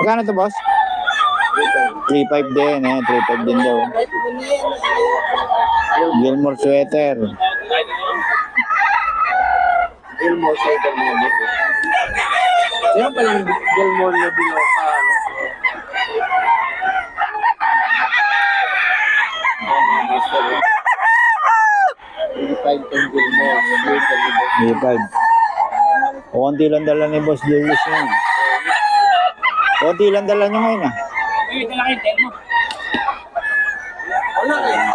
Magkano to, boss? 3.5 din, 3.5 din daw. Gilmore sweater. Gilmore sweater mo. Meron palang Gilmore na bilo pa. Gilmore. Konti lang dala ni Boss Julius yun. Konti lang dala niya ngayon ah. Dala kayo, tel mo. Wala eh.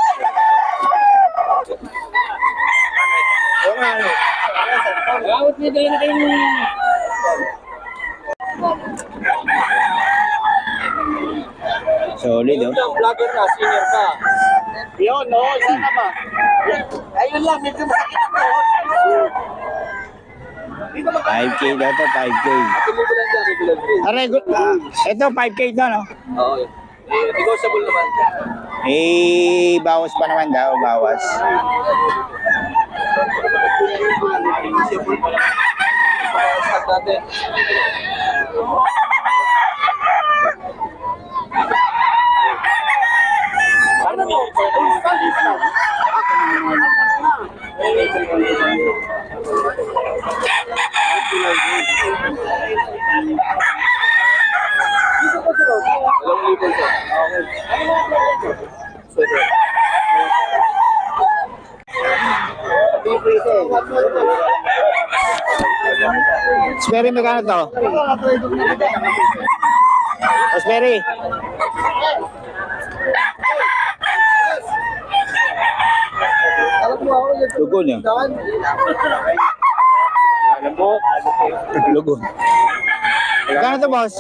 Gawat niya dala na kayo. Solid oh. Vlogger ka, senior ka. Yun, no? Sana ba? Ayun lang, medyo masakit ako. 5K daw to, 5K. Ito, 5K to, no? Oo. Negotiable naman. Bawas pa naman daw, bawas. Sperry, magkano to? Sperry. Lugo niya. Lugo. Magkano to, boss?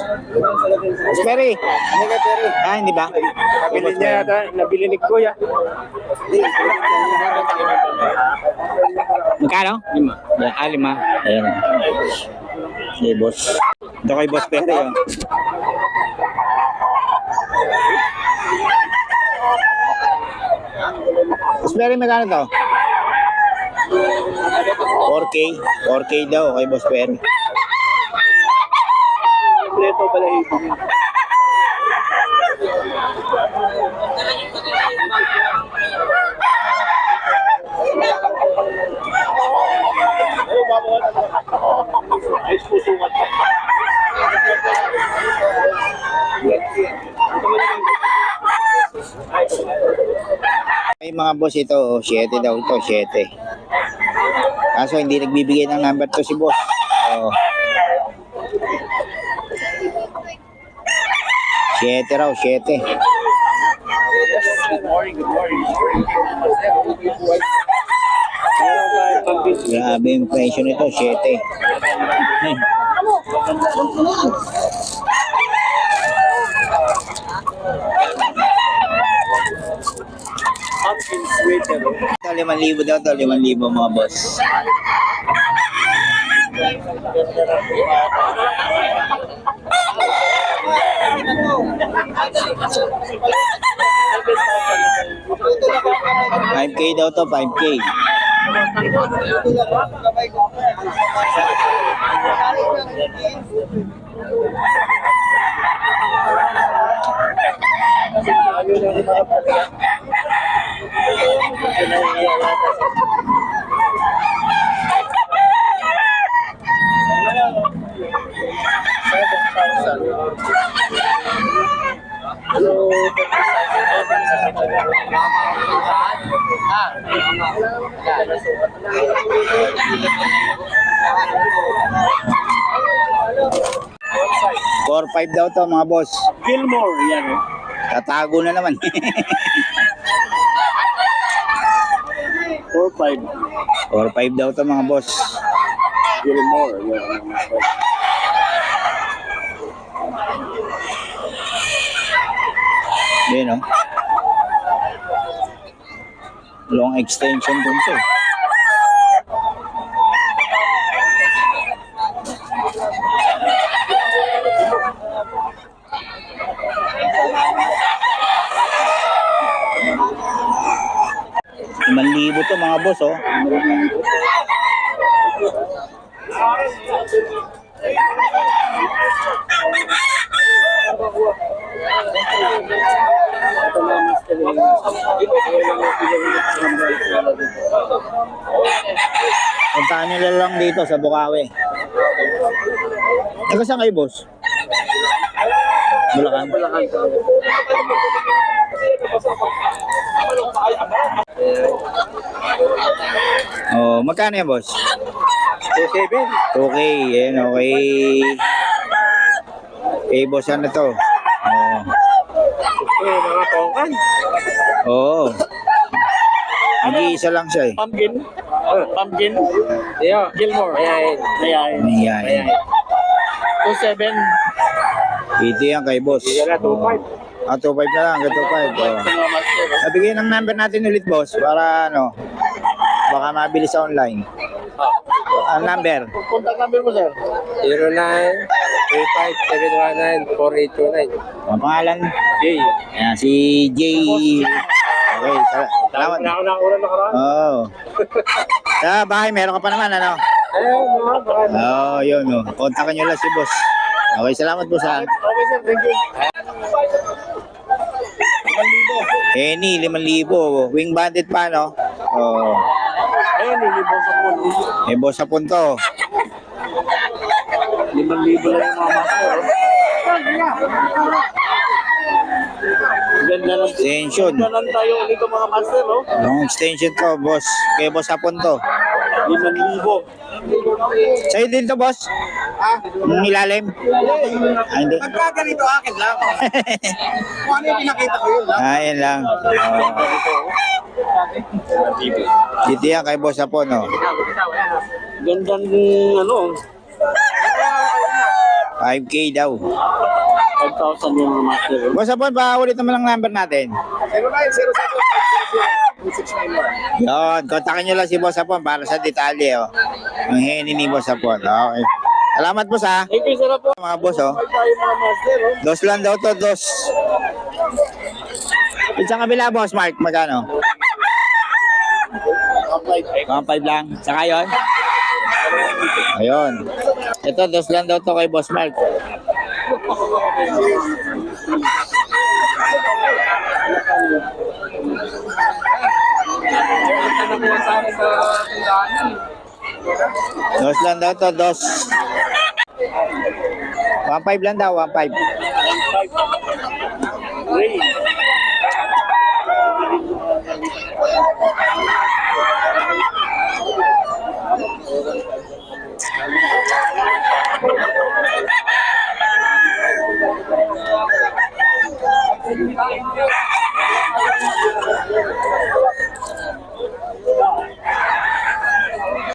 Sperry. Hindi ba? Nabili niya yata, nabili ni Kuya. Magkano? 5. 5. Ayan. Okay, boss. Ito kay Boss Perry, oh. Boss Perry, magkano to? 4K. 4K daw kay Boss Perry. Kompleto pala ito. May mga boss ito, 7 daw ito, 7. Kaso hindi nagbibigay ng number to si boss. Oh. 7 raw, 7. Good morning, good morning. Grabe yung presyo nito, 7. Pumpkin sweater. Ito, 5,000 daw to, 5,000 mga boss. $5K daw to, 5K. Four 5 daw to mga boss. Gilmore, yan eh. Tatago na naman. 4-5. 4-5 daw to mga boss. Gilmore, yan. Yan o. Long extension dun to. Libo to mga boss, oh. Puntahan nyo na lang dito sa Bukawi. Taga saan kayo, boss? Bulacan. Oh, magkano yan, boss? 2.7. 2K, yan, okay. Eh, boss, ano to? Oh. Mga tongkan. Oo. Nag-iisa lang siya eh. Pumpkin. Pumpkin. Yeah. Gilmore. Ayan. Ayan. 2.7. Ito yan kay boss. Yan na, 2.5. 2.5 na lang, 2.5. Oh. Sa mga master. Nabigyan ng number natin ulit, boss, para ano, baka mabili sa online. Ang number? Contact number mo, sir. 09-35-719-4829. Ang pangalan? Jay. Ayan, si Jay. Okay, salamat. Nakunan nakaraan. Oo. Sa bahay, meron ka pa naman, ano? Ayun, mga baka. Oo, yun. Oh. Kontakan nyo lang si boss. Okay, salamat boss ha. Okay, sir. Thank you. Henny, 5,000. Wing bandit pa, no? Oo. Ayun, nilibang sa puno. Eh, boss sa punto. 5,000 lang yung mga master. Ganda ng Extension. ganda ng tayo ulit ang mga master, no? Long extension to, boss. Kaya boss sa punto. 5,000. Sa'yo din to, boss? Yung ilalim? Ah, hindi. Pagkaganito akin lang. Kung ano yung pinakita ko yun, lang. Ah, yan lang. Dito yan kay boss sa no? Ganda ng ano, 5K daw. 5,000 yung mga master. Boss Apon, ulit naman ang number natin. 0907-506-91. Yun, kontakin nyo lang si Boss Apon para sa detalye. Oh. Ang hini ni Boss Apon. Okay. Salamat, boss ha. Thank you, sir po. Mga boss, oh. May tayo mga master, oh. Dos lang daw to, dos. Sa kabila, boss Mark, magkano? 1.5 lang. Saka yun? Ayun. Ito, dos lang daw to kay Boss Mark. Dos lang daw to, dos. 1.5 lang daw, 1.5. Ray.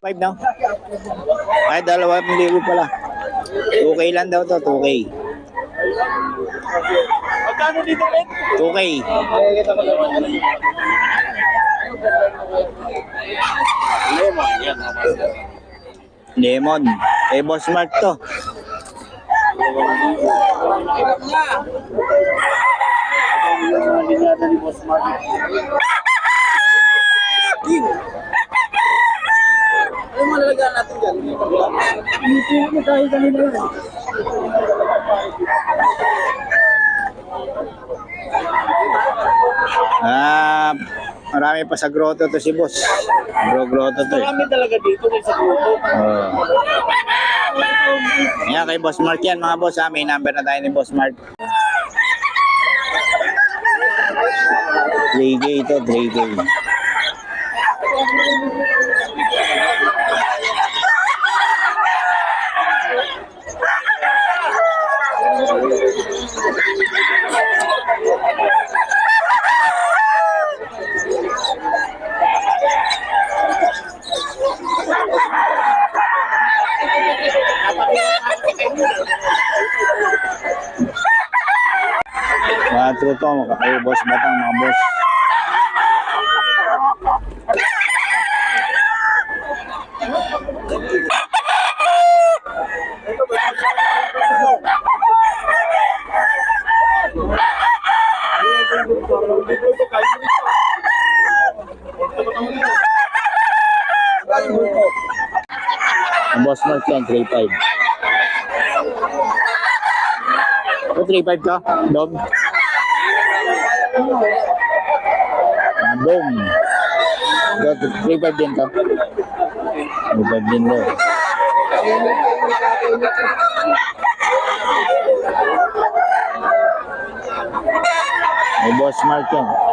Five daw. Ay, 2,000 pala. 2K lang daw to, 2K. Magkano dito, Ben? 2K. Lemon, yan. Lemon. Eh, Boss Mark to. Linyada ni Boss Mark. Ano mo nalagyan natin dyan? Hindi mo tayo kanina yan. Ah, marami pa sa grotto to si Boss. Grotto to eh. Marami talaga dito may sa grupo. Ayan, kay Boss Mark yan, mga boss ha. May number na tayo ni Boss Mark. 3K ito, 3K. Mga truto, kay Boss Batang, mga boss. Ang Boss Mark yan, 3.5. Ito 3.5 ka, Dom? Boom. Ito, 3.5 din to. 3.5 din daw. May Boss Mark yan.